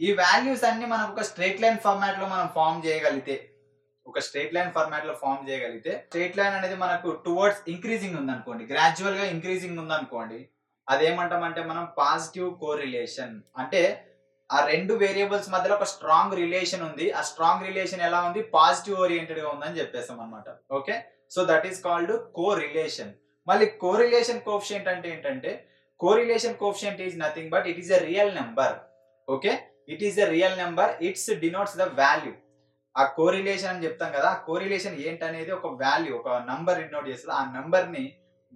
ఈ వాల్యూస్ అన్ని మనం ఒక స్ట్రైట్ లైన్ ఫార్మాట్ లో మనం ఫామ్ చేయగలిగితే, ఒక స్ట్రైట్ లైన్ ఫార్మాట్ లో ఫామ్ చేయగలిగితే, స్ట్రైట్ లైన్ అనేది మనకు టువర్డ్స్ ఇంక్రీజింగ్ ఉంది అనుకోండి, గ్రాడ్యువల్ గా ఇంక్రీజింగ్ ఉంది అనుకోండి, అదేమంటామంటే మనం పాజిటివ్ కోరిలేషన్. అంటే ఆ రెండు వేరియబుల్స్ మధ్యలో ఒక స్ట్రాంగ్ రిలేషన్ ఉంది. ఆ స్ట్రాంగ్ రిలేషన్ ఎలా ఉంది? పాజిటివ్ ఓరియెంటెడ్ గా ఉందని చెప్పేసాం అన్నమాట. Okay, so that is called correlation. మళ్ళీ కోరిలేషన్ కోఎఫిషియంట్ అంటే ఏంటంటే, correlation coefficient is nothing but it is a real number. Okay, it is a real number, it's denotes the value. ఆ correlation అని చెప్తాం కదా, ఆ కోరిలేషన్ ఏంటనేది ఒక వాల్యూ, ఒక నంబర్ డినోట్ చేస్తుంది. ఆ నంబర్ ని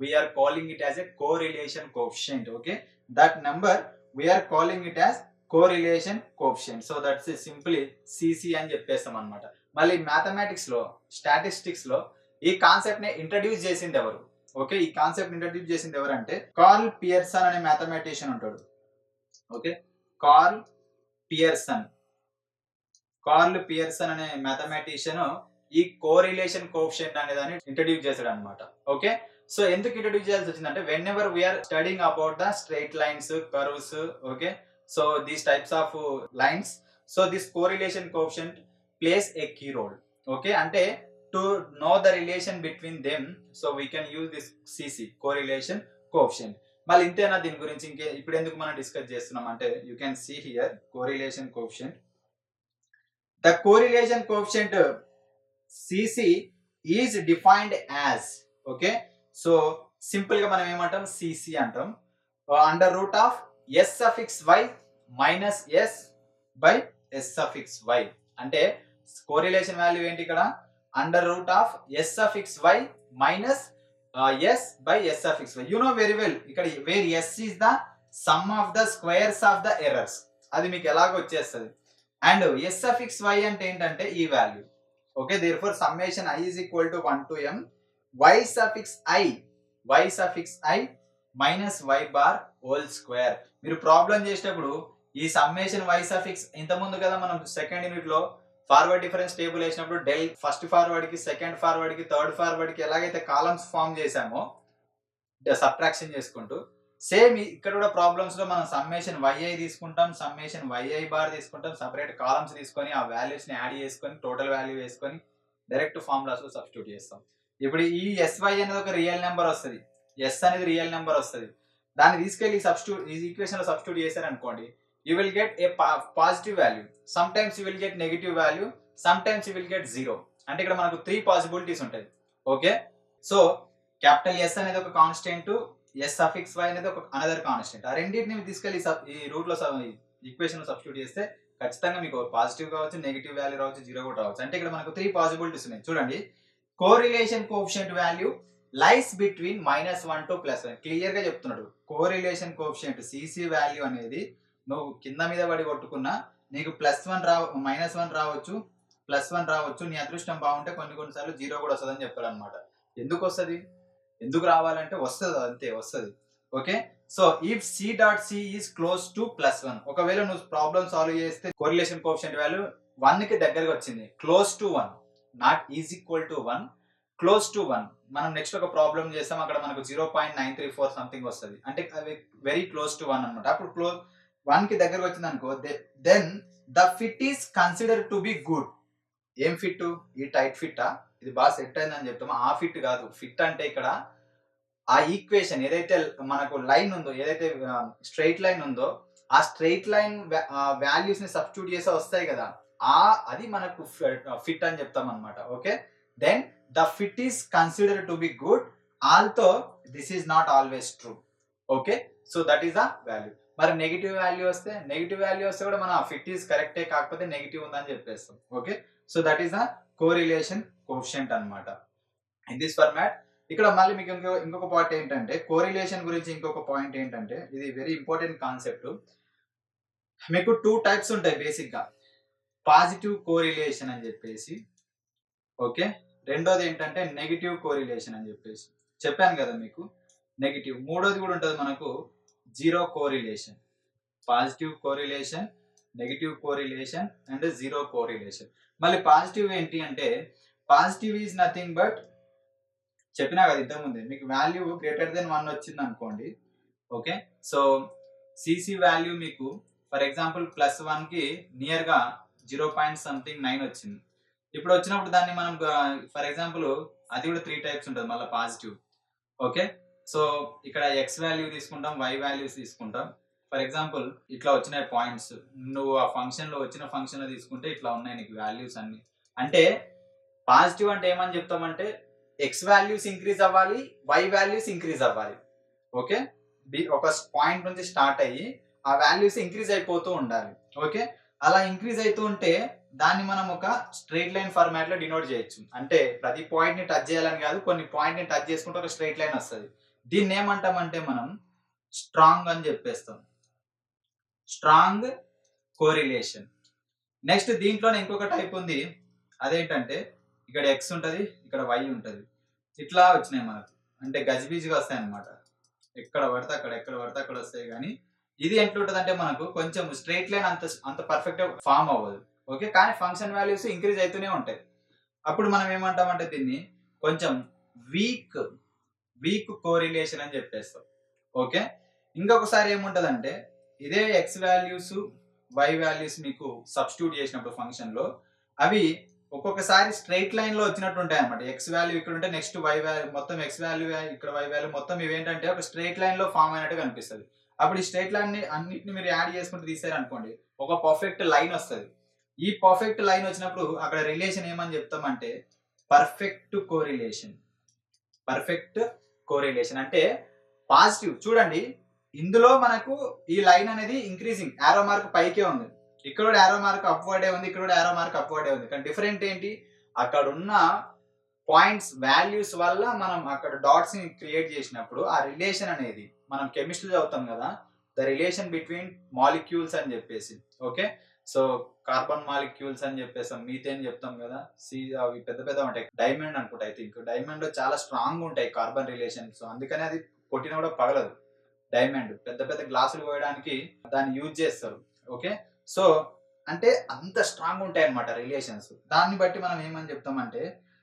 we're calling it as a correlation coefficient. Okay, that number we're calling it as correlation coefficient. So that's simply CC అని చెప్పేస్తాం అనమాట. మళ్ళీ మ్యాథమెటిక్స్ లో, స్టాటిస్టిక్స్ లో ఈ కాన్సెప్ట్ ని ఇంట్రడ్యూస్ చేసింది ఎవరు? ఓకే, ఈ కాన్సెప్ట్ ఇంట్రడ్యూస్ చేసింది ఎవరంటే కార్ల్ పియర్సన్ అనే మ్యాథమెటిషియన్ ఉంటాడు. Okay, curl Pearson. Curl Pearson అనే మ్యాథమెటిషియన్ ఈ కోరిలేషన్ కోఎఫిషియంట్ అనే దాన్ని ఇంట్రడ్యూస్ చేశాడు అనమాట. ఓకే, సో ఎందుకు ఇంట్రడ్యూస్ చేయాల్సి వచ్చిందంటే, whenever we are studying about the straight lines, curves, okay, so these types of lines, so this correlation coefficient plays a key role. Okay, అంటే to know the relation between them, so we can use this CC, correlation coefficient. మళ్ళీ ఇంతేనా దీని గురించి? ఇంకే ఇప్పుడు ఎందుకు మనం discuss చేస్తున్నాం అంటే, you can see here correlation coefficient. The correlation coefficient CC is defined as, okay, so simple గా మనం ఏమంటాం? CC అంటాం, under root of s suffix y minus s by s suffix y. అంటే కోరిలేషన్ వాల్యూ ఏంటి ఇక్కడ? under root of s suffix y minus s by s suffix y. You know very well ఇక్కడ where s is the sum of the squares of the errors, అది మీకు ఎలాగో వచ్చేస్తుంది. And s suffix y అంటే ఏంటంటే ఈ value. Okay, therefore summation I is equal to 1 to m y suffix i minus y bar whole square. మీరు problem చేసేటప్పుడు ఈ సమ్మేషన్ y suffix ఇంత ముందు కదా మనం సెకండ్ యూనిట్ లో ఫార్వర్డ్ డిఫరెన్స్ టేబుల్ వేసినప్పుడు డెల్ ఫస్ట్ ఫార్వర్డ్ కి, సెకండ్ ఫార్వర్డ్ కి, థర్డ్ ఫార్వర్డ్ కి ఎలాగైతే కాలమ్స్ ఫామ్ చేసామో సబ్ట్రాక్షన్ చేసుకుంటూ, సేమ్ ఇక్కడ కూడా ప్రాబ్లమ్స్ లో మనం సమ్మేషన్ yi తీసుకుంటాం, సమ్మేషన్ yi బార్ తీసుకుంటాం, సెపరేట్ కాలమ్స్ తీసుకొని ఆ వాల్యూస్ ని యాడ్ చేసుకొని టోటల్ వాల్యూ వేసుకొని డైరెక్ట్ ఫార్ములాస్ లో సబ్స్టిట్యూట్ చేస్తాం. ఇప్పుడు ఈ sy అనేది ఒక రియల్ నెంబర్ వస్తుంది, s అనేది రియల్ నెంబర్ వస్తుంది, దాన్ని తీసుకెళ్లి ఈ ఈక్వేషన్ లో సబ్స్టిట్యూట్ చేశారు అనుకోండి, you will get a positive value, some times you will get negative value, some times you will get 0. అంటే ఇక్కడ మనకు 3 పాసిబిలిటీస్ ఉంటాయి. ఓకే, సో క్యాపిటల్ S అనేది ఒక కాన్స్టెంట్, s suffix y అనేది ఒక అనదర్ కాన్స్టెంట్. ఆ రెండింటిని తీసుకెళ్లి ఈ రూట్ లో ఈక్వేషన్ లో సబ్స్టిట్యూట్ చేస్తే ఖచ్చితంగా మీకు పాజిటివ్ కావచ్చు, నెగిటివ్ వాల్యూ రావచ్చు, 0 కూడా రావచ్చు. అంటే ఇక్కడ మనకు 3 పాసిబిలిటీస్ ఉన్నాయి. చూడండి, correlation coefficient value lies between -1 to +1. Clear గా చెప్తున్నాడు, కోరిలేషన్ కోఎఫిషియంట్ సిసి వాల్యూ అనేది నువ్వు కింద మీద పడి కొట్టుకున్నా నీకు +1 -1 రావచ్చు, +1 రావచ్చు, నీ అదృష్టం బాగుంటే కొన్నిసార్లు 0 కూడా వస్తుంది అని చెప్పారు అనమాట. ఎందుకు వస్తుంది? ఎందుకు రావాలంటే వస్తుంది, అంతే వస్తుంది. Okay, so if c.c is close to +1, ఒకవేళ నువ్వు ప్రాబ్లమ్ సాల్వ్ చేస్తే కోరిలేషన్ కోఎఫిషియంట్ వాల్యూ 1 కి దగ్గరగా వచ్చింది, close to 1, not is equal to 1, close to 1. మనం నెక్స్ట్ ఒక ప్రాబ్లం చేస్తాం, అక్కడ మనకు 0.934 సంథింగ్ వస్తుంది, అంటే అది వెరీ క్లోజ్ టు 1 అనమాట. అప్పుడు క్లోజ్ 1 కి దగ్గరగా వచ్చింది అనుకో, then the fit is consider to be good. ఏం ఫిట్? ఈ టైట్ ఫిట్టా? ఇది బాగా సెట్ అయిందని చెప్తాము, ఆ ఫిట్ కాదు. ఫిట్ అంటే ఇక్కడ ఆ ఈక్వేషన్ ఏదైతే మనకు లైన్ ఉందో, ఏదైతే స్ట్రైట్ లైన్ ఉందో, ఆ స్ట్రైట్ లైన్ వాల్యూస్ ని సబ్స్టిట్యూట్ చేసి వస్తాయి కదా, అది మనకు ఫిట్ అని చెప్తాం అనమాట. Okay, then the fit is consider to be good, although this is not always true. Okay, so that is the value. మరి నెగిటివ్ వాల్యూ వస్తే కూడా మన ఫిట్ ఈస్ కరెక్టే, కాకపోతే నెగిటివ్ ఉందని చెప్పేస్తాం. Okay, so that is the correlation coefficient అన్నమాట. In this format ఇక్కడ మళ్ళీ మీకు ఇంకొక పాయింట్ ఏంటంటే, కోరిలేషన్ గురించి ఇంకొక పాయింట్ ఏంటంటే, ఇది వెరీ ఇంపార్టెంట్ కాన్సెప్ట్. మీకు 2 టైప్స్ ఉంటాయి బేసిక్ గా, పాజిటివ్ కోరిలేషన్ అని చెప్పేసి, ఓకే, రెండోది ఏంటంటే నెగిటివ్ కోరిలేషన్ అని చెప్పేసి చెప్పాను కదా మీకు, నెగిటివ్. మూడోది కూడా ఉంటుంది మనకు, zero correlation. Positive correlation, negative correlation and zero correlation. మళ్ళీ పాజిటివ్ ఏంటి అంటే, పాజిటివ్ ఈజ్ నథింగ్ బట్, చెప్పినా కదా ఇంతకుముందే, మీకు వాల్యూ గ్రేటర్ దెన్ 1 వచ్చింది అనుకోండి. ఓకే, సో సిసి వాల్యూ మీకు ఫర్ ఎగ్జాంపుల్ +1 కి నియర్ గా 0.9 వచ్చింది. ఇప్పుడు వచ్చినప్పుడు దాన్ని మనం ఫర్ ఎగ్జాంపుల్ అది కూడా 3 టైప్స్ ఉంటుంది మళ్ళీ పాజిటివ్. ఓకే, సో ఇక్కడ x వాల్యూ తీసుకుంటాం, y వాల్యూస్ తీసుకుంటాం. ఫర్ ఎగ్జాంపుల్ ఇట్లా వచ్చినాయి పాయింట్స్, నువ్వు ఆ ఫంక్షన్ లో వచ్చిన ఫంక్షన్ లో తీసుకుంటే ఇట్లా ఉన్నాయి నీకు వాల్యూస్ అన్ని. అంటే పాజిటివ్ అంటే ఏమని చెప్తామంటే ఎక్స్ వాల్యూస్ ఇంక్రీజ్ అవ్వాలి, వై వాల్యూస్ ఇంక్రీజ్ అవ్వాలి. ఓకే, ఒక పాయింట్ నుంచి స్టార్ట్ అయ్యి ఆ వాల్యూస్ ఇంక్రీజ్ అయిపోతూ ఉండాలి. ఓకే, అలా ఇంక్రీజ్ అవుతూ ఉంటే దాన్ని మనం ఒక స్ట్రైట్ లైన్ ఫార్మాట్ లో డినోట్ చేయొచ్చు. అంటే ప్రతి పాయింట్ ని టచ్ చేయాలని కాదు, కొన్ని పాయింట్ ని టచ్ చేసుకుంటే ఒక స్ట్రైట్ లైన్ వస్తుంది. దీన్ని ఏమంటామంటే మనం స్ట్రాంగ్ అని చెప్పేస్తాం, స్ట్రాంగ్ కోరిలేషన్. నెక్స్ట్ దీంట్లోనే ఇంకొక టైప్ ఉంది, అదేంటంటే ఇక్కడ ఎక్స్ ఉంటది, ఇక్కడ వై ఉంటది, ఇట్లా వచ్చినాయి మనకు, అంటే గజిబిజిగా వస్తాయి అనమాట. ఎక్కడ పడితే అక్కడ, ఎక్కడ పడితే అక్కడ వస్తాయి. కానీ ఇది ఎట్లుంటది అంటే మనకు కొంచెం స్ట్రైట్ లైన్ అంత పర్ఫెక్ట్ గా ఫామ్ అవ్వదు. ఓకే, కానీ ఫంక్షన్ వాల్యూస్ ఇంక్రీజ్ అవుతూనే ఉంటాయి. అప్పుడు మనం ఏమంటామంటే దీన్ని కొంచెం వీక్ వీక్ కోరిలేషన్ అని చెప్పేస్తాం. ఓకే, ఇంకొకసారి ఏముంటదంటే ఇదే ఎక్స్ వాల్యూస్ వై వాల్యూస్ మీకు సబ్స్టిట్యూట్ చేసినప్పుడు ఫంక్షన్ లో అవి ఒక్కొక్కసారి స్ట్రైట్ లైన్ లో వచ్చినట్టు ఉంటాయి అనమాట. ఎక్స్ వాల్యూ ఇక్కడ ఉంటే నెక్స్ట్ వై వాల్యూ, మొత్తం ఎక్స్ వాల్యూ ఇక్కడ వై వాల్యూ, మొత్తం ఇవేంటంటే ఒక స్ట్రైట్ లైన్ లో ఫామ్ అయినట్టు కనిపిస్తుంది. అప్పుడు ఈ స్ట్రైట్ లైన్ ని అన్నిటిని మీరు యాడ్ చేసుకుంటూ తీసారనుకోండి, ఒక పర్ఫెక్ట్ లైన్ వస్తుంది. ఈ పర్ఫెక్ట్ లైన్ వచ్చినప్పుడు అక్కడ రిలేషన్ ఏమని చెప్తామంటే పర్ఫెక్ట్ కోరిలేషన్. పర్ఫెక్ట్ కోరిలేషన్ అంటే పాజిటివ్. చూడండి, ఇందులో మనకు ఈ లైన్ అనేది ఇంక్రీజింగ్, యారో మార్క్ పైకే ఉంది, ఇక్కడ కూడా యారో మార్క్ అప్వర్డే ఉంది, ఇక్కడ కూడా యారో మార్క్ అప్వర్డే ఉంది. కానీ డిఫరెంట్ ఏంటి, అక్కడ ఉన్న పాయింట్స్ వాల్యూస్ వల్ల మనం అక్కడ డాట్స్ ని క్రియేట్ చేసినప్పుడు ఆ రిలేషన్ అనేది మనం కెమిస్ట్రీ చదువుతాం కదా, ద రిలేషన్ బిట్వీన్ మాలిక్యూల్స్ అని చెప్పేసి. ఓకే, సో కార్బన్ మాలిక్యూల్స్ అని చెప్పేసాం, మీథేన్ చెప్తాం కదా, అవి పెద్ద పెద్ద ఉంటాయి. డైమండ్ అనుకుంటా, ఐ థింక్ డైమండ్ లో చాలా స్ట్రాంగ్ ఉంటాయి కార్బన్ రిలేషన్స్, అందుకని అది కొట్టిన కూడా పగలదు. డైమండ్ పెద్ద పెద్ద గ్లాసులు పోయడానికి దాన్ని యూజ్ చేస్తారు. ఓకే, సో అంటే అంత స్ట్రాంగ్ ఉంటాయి అన్నమాట రిలేషన్స్. దాన్ని బట్టి మనం ఏమని చెప్తామంటే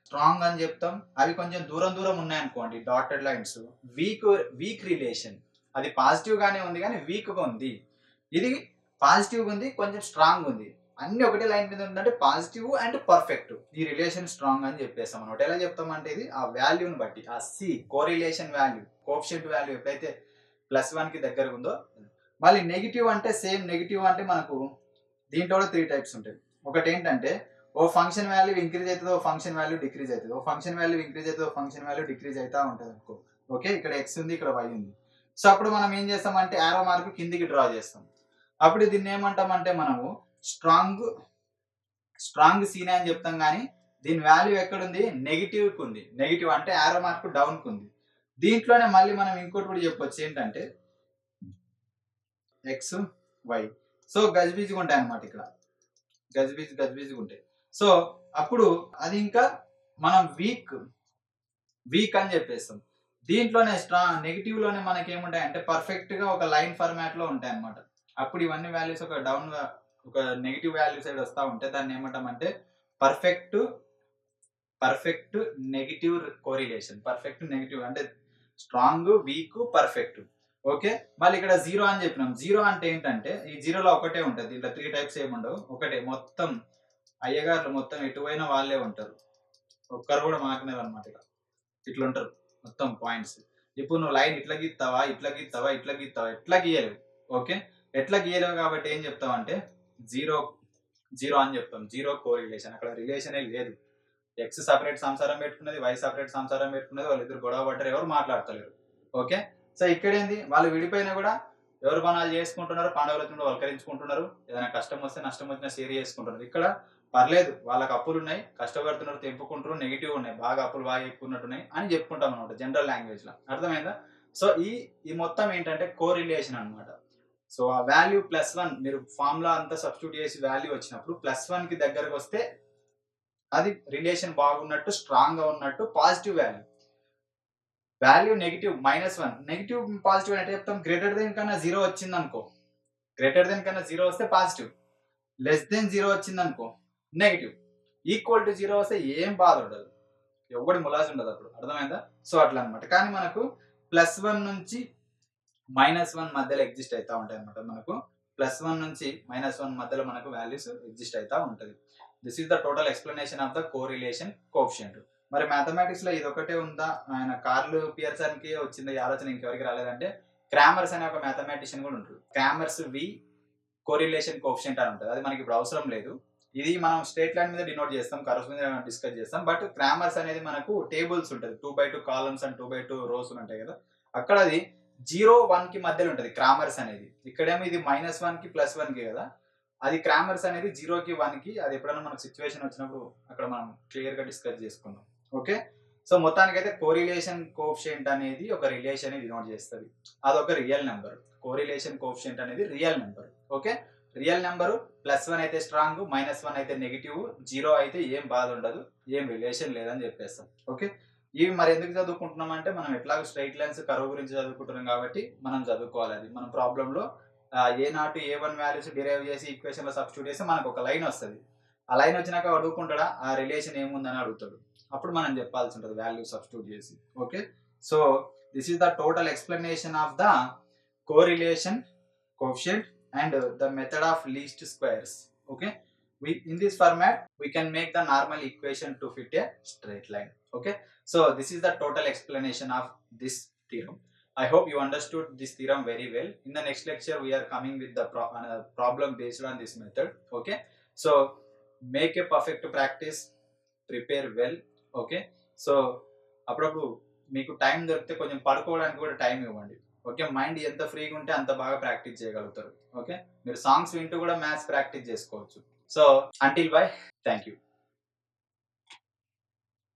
స్ట్రాంగ్ అని చెప్తాం. అవి కొంచెం దూరం దూరం ఉన్నాయనుకోండి, డాటెడ్ లైన్స్, వీక్ రిలేషన్. అది పాజిటివ్ గానే ఉంది కానీ వీక్ గా ఉంది. ఇది పాజిటివ్ ఉంది, కొంచెం స్ట్రాంగ్ ఉంది. అన్ని ఒకటే లైన్ మీద ఉందంటే పాజిటివ్ అండ్ పర్ఫెక్ట్, ఈ రిలేషన్ స్ట్రాంగ్ అని చెప్పేస్తాం అనమాట. ఎలా చెప్తామంటే ఇది ఆ వాల్యూని బట్టి, ఆ సి కోరిలేషన్ వాల్యూ, కోఎఫిషియంట్ వాల్యూ ఎప్పుడైతే +1 కి దగ్గరగా ఉందో. మళ్ళీ నెగిటివ్ అంటే సేమ్, నెగిటివ్ అంటే మనకు దీంట్లో కూడా 3 టైప్స్ ఉంటాయి. ఒకటి ఏంటంటే ఓ ఫంక్షన్ వాల్యూ ఇంక్రీజ్ అవుతుంది, ఓ ఫంక్షన్ వాల్యూ డిక్రీజ్ అవుతుంది. ఓ ఫంక్షన్ వాల్యూ ఇంక్రీజ్ అవుతుంది, ఓ ఫంక్షన్ వాల్యూ డిక్రీజ్ అవుతా ఉంటుంది అనుకో. ఓకే, ఇక్కడ ఎక్స్ ఉంది, ఇక్కడ వై ఉంది. సో అప్పుడు మనం ఏం చేస్తామంటే యారో మార్క్ కిందికి డ్రా చేస్తాం. అప్పుడు దీన్ని ఏమంటామంటే మనము స్ట్రాంగ్ సీనే అని చెప్తాం. కానీ దీని వాల్యూ ఎక్కడుంది, నెగిటివ్ కు ఉంది. నెగిటివ్ అంటే యారో మార్క్ డౌన్ కు ఉంది. దీంట్లోనే మళ్ళీ మనం ఇంకోటి కూడా చెప్పొచ్చు, ఏంటంటే ఎక్స్ వై, సో గజిబిజిగా ఉంటాయి అన్నమాట. ఇక్కడ గజిబిజిగా ఉంటాయి. సో అప్పుడు అది ఇంకా మనం వీక్ అని చెప్పేస్తాం. దీంట్లోనే స్ట్రాంగ్ నెగిటివ్ లోనే మనకి ఏముంటాయి అంటే పర్ఫెక్ట్ గా ఒక లైన్ ఫార్మాట్ లో ఉంటాయి అన్నమాట. అప్పుడు ఇవన్నీ వాల్యూస్ ఒక డౌన్ ఒక నెగిటివ్ వాల్యూ సైడ్ వస్తూ ఉంటే దాన్ని ఏమంటామంటే perfect negative correlation. Perfect negative అంటే స్ట్రాంగ్, వీక్, పర్ఫెక్ట్. ఓకే, మళ్ళీ ఇక్కడ జీరో అని చెప్పినాం. జీరో అంటే ఏంటంటే ఈ జీరోలో ఒకటే ఉంటుంది, దీంట్లో 3 టైప్స్ ఏమి ఉండవు, ఒకటే. మొత్తం అయ్యగారులు మొత్తం ఎటువైనా వాళ్ళే ఉంటారు, ఒక్కరు కూడా మాకినారు అనమాట. ఇట్లా ఉంటారు మొత్తం పాయింట్స్. ఇప్పుడు నువ్వు లైన్ ఇట్లా గీస్తావా, ఇట్లా గీస్తావా, ఇట్లా గీస్తావా, ఎట్లా గీయలేవు. ఓకే, ఎట్లా గీయలేవు కాబట్టి ఏం చెప్తావంటే జీరో అని చెప్తాం. జీరో కోరిలేషన్, అక్కడ రిలేషనే లేదు. ఎక్స్ సపరేట్ సంసారం పెట్టుకున్నది, వై సపరేట్ సంసారం పెట్టుకున్నది, వాళ్ళిద్దరు గొడవ పడ్డారు, ఎవరు మాట్లాడతలేరు. ఓకే, సో ఇక్కడేంది, వాళ్ళు విడిపోయినా కూడా ఎవరు పనాలు చేసుకుంటున్నారు, పండుగలు వచ్చినప్పుడు వల్కరించుకుంటున్నారు, ఏదైనా కష్టం వస్తే నష్టం వచ్చినా షేర్ చేసుకుంటున్నారు. ఇక్కడ పర్లేదు, వాళ్ళకి అప్పులు ఉన్నాయి, కష్టపడుతున్నారు, తెంపుకుంటారు, నెగిటివ్ ఉన్నాయి, బాగా అప్పులు బాగా ఎక్కున్నట్టున్నాయి అని చెప్పుకుంటాం అనమాట జనరల్ లాంగ్వేజ్ లో. అర్థమైందా? సో ఈ మొత్తం ఏంటంటే కోరిలేషన్ అనమాట. సో ఆ వాల్యూ +1 మీరు ఫార్ములా అంతా సబ్స్టిట్యూట్ చేసి వాల్యూ వచ్చినప్పుడు +1 కి దగ్గరకు వస్తే అది రిలేషన్ బాగున్నట్టు, స్ట్రాంగ్ గా ఉన్నట్టు, positive value. Value negative -1, negative positive అంటే చెప్తాం, గ్రేటర్ దెన్ కన్నా 0 వచ్చింది అనుకో, గ్రేటర్ దెన్ కన్నా 0 వస్తే పాజిటివ్, లెస్ దెన్ 0 వచ్చింది అనుకో నెగిటివ్, ఈక్వల్ టు 0 వస్తే ఏం బాధ ఉండదు, ఎవడి ములాజ్ ఉండదు అప్పుడు. అర్థమైందా? సో అట్లా అనమాట. కానీ మనకు +1 నుంచి -1 మధ్యలో ఎగ్జిస్ట్ అవుతా ఉంటాయి అనమాట. మనకు +1 నుంచి -1 మధ్యలో మనకు వాల్యూస్ ఎగ్జిస్ట్ అవుతా ఉంటది. This is the total explanation of the correlation coefficient. మరి మ్యాథమెటిక్స్ లో ఇది ఒకటే ఉందా, ఆయన కార్ల్ పియర్సన్ కి వచ్చింది ఈ ఆలోచన, ఇంకెవరికి రాలేదంటే క్రామర్స్ అనే ఒక మ్యాథమెటిషియన్ కూడా ఉంటాడు. క్రామర్స్ వి కోరిలేషన్ కోఎఫిషియంట్ అని ఉంటుంది. అది మనకి ఇప్పుడు అవసరం లేదు. ఇది మనం స్ట్రేట్ లైన్ మీద డినోట్ చేస్తాం, కర్వ్స్ మీద డిస్కస్ చేస్తాం. బట్ క్రామర్స్ అనేది మనకు టేబుల్స్ ఉంటుంది, 2x2 columns and 2x2 rose ఉంటాయి కదా, అక్కడ అది 0-1 కి మధ్యలో ఉంటుంది క్రామర్స్ అనేది. ఇక్కడేమో ఇది -1 కి +1 కి కదా, అది క్రామర్స్ అనేది 0 కి 1 కి. అది ఎప్పుడైనా మనకు సిచ్యువేషన్ వచ్చినప్పుడు అక్కడ మనం క్లియర్ గా డిస్కస్ చేసుకుందాం. ఓకే, సో మొత్తానికి అయితే కోరిలేషన్ కోఎఫిషియంట్ అనేది ఒక రిలేషన్ డినోట్ చేస్తుంది. అదొక రియల్ నెంబర్. కోరిలేషన్ కోఎఫిషియంట్ అనేది real number. Okay, real number +1 అయితే స్ట్రాంగ్, -1 అయితే నెగిటివ్, 0 అయితే ఏం బాధ ఉండదు, ఏం రిలేషన్ లేదని చెప్పేస్తాం. ఓకే, ఇవి మరి ఎందుకు చదువుకుంటున్నాం అంటే మనం ఎట్లాగో స్ట్రైట్ లైన్స్ కర్వ్ గురించి చదువుకుంటున్నాం కాబట్టి మనం చదువుకోవాలి. అది మన ప్రాబ్లంలో A0 A1 వాల్యూస్ డిరైవ్ చేసి ఈక్వేషన్ లో సబ్స్టిట్యూట్ చేస్తే మనకు ఒక లైన్ వస్తుంది. ఆ లైన్ వచ్చినాక అడుగుకుంటాడా ఆ రిలేషన్ ఏముందని అడుగుతాడు. అప్పుడు మనం చెప్పాల్సి ఉంటుంది వాల్యూ సబ్స్టిట్యూట్ చేసి. Okay, so this is the total explanation of the correlation coefficient and the method of least squares. Okay, in this format we can make the normal equation to fit a straight line. Okay, so this is the total explanation of this theorem. I hope you understood this theorem very well. In the next lecture we are coming with the problem based on this method. Okay, so make a perfect practice, prepare well. Okay, so అప్పుడప్పుడు మీకు time దొరికితే కొంచెం పడుకోవడానికి కూడా time ఇవ్వండి. Okay, mind ఎంత ఫ్రీగా ఉంటే అంత బాగా ప్రాక్టీస్ చేయగలుగుతారు. ఓకే, మీరు సాంగ్స్ వింటూ కూడా మ్యాథ్స్ ప్రాక్టీస్ చేసుకోవచ్చు. So until by, thank you.